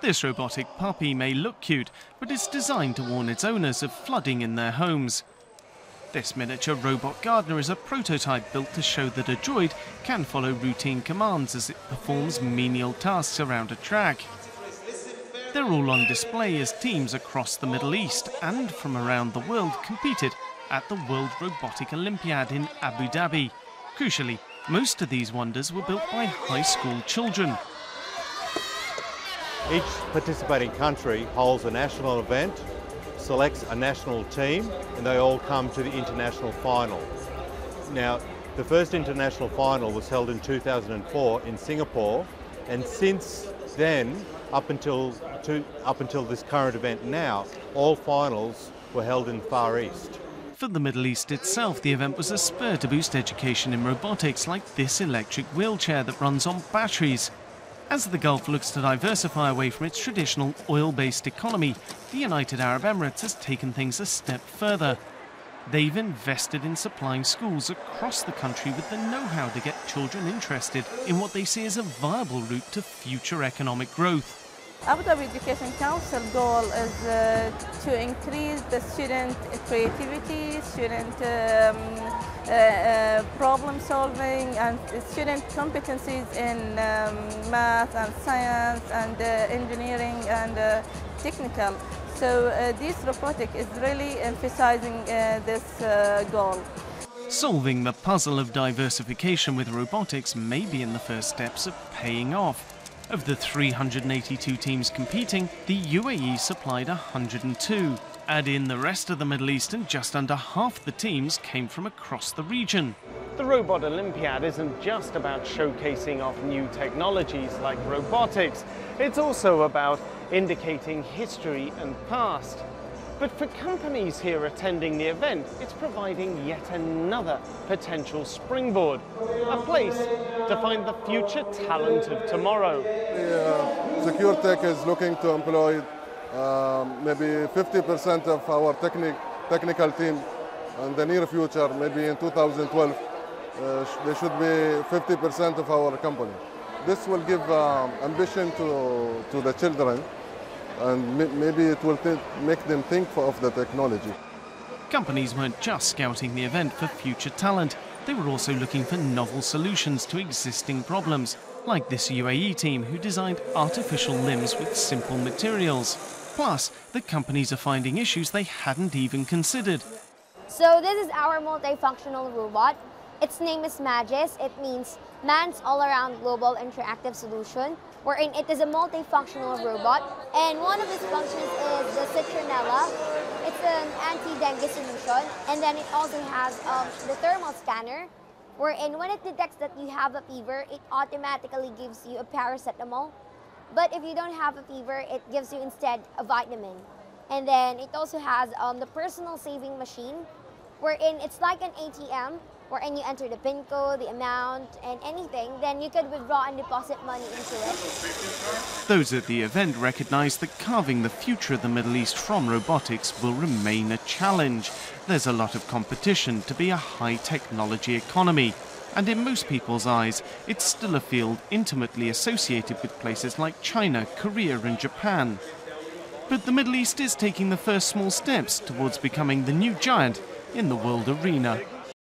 This robotic puppy may look cute, but it's designed to warn its owners of flooding in their homes. This miniature robot gardener is a prototype built to show that a droid can follow routine commands as it performs menial tasks around a track. They're all on display as teams across the Middle East and from around the world competed at the World Robotic Olympiad in Abu Dhabi. Crucially, most of these wonders were built by high school children. Each participating country holds a national event, selects a national team, and they all come to the international final. Now, the first international final was held in 2004 in Singapore, and since then, up until this current event now, all finals were held in Far East. For the Middle East itself, the event was a spur to boost education in robotics, like this electric wheelchair that runs on batteries. As the Gulf looks to diversify away from its traditional oil-based economy, the United Arab Emirates has taken things a step further. They've invested in supplying schools across the country with the know-how to get children interested in what they see as a viable route to future economic growth. Abu Dhabi Education Council goal is to increase the student creativity, student problem solving and student competencies in math and science and engineering and technical. So this robotic is really emphasizing this goal. Solving the puzzle of diversification with robotics may be in the first steps of paying off. Of the 382 teams competing, the UAE supplied 102. Add in the rest of the Middle East and just under half the teams came from across the region. The Robot Olympiad isn't just about showcasing off new technologies like robotics. It's also about indicating history and past. But for companies here attending the event, it's providing yet another potential springboard, a place to find the future talent of tomorrow. Secure Tech is looking to employ maybe 50% of our technical team in the near future. Maybe in 2012, there should be 50% of our company. This will give ambition to the children, and maybe it will make them think of the technology. Companies weren't just scouting the event for future talent, they were also looking for novel solutions to existing problems, like this UAE team who designed artificial limbs with simple materials. Plus, the companies are finding issues they hadn't even considered. So this is our multifunctional robot. Its name is MAGIS. It means Man's All-Around Global Interactive Solution, wherein it is a multifunctional robot. And one of its functions is the citronella. It's an anti-dengue solution. And then it also has the thermal scanner, wherein when it detects that you have a fever, it automatically gives you a paracetamol. But if you don't have a fever, it gives you instead a vitamin. And then it also has the personal saving machine, wherein it's like an ATM, wherein you enter the PIN code, the amount, and anything, then you could withdraw and deposit money into it. Those at the event recognise that carving the future of the Middle East from robotics will remain a challenge. There's a lot of competition to be a high-technology economy, and in most people's eyes, it's still a field intimately associated with places like China, Korea and Japan. But the Middle East is taking the first small steps towards becoming the new giant in the world arena.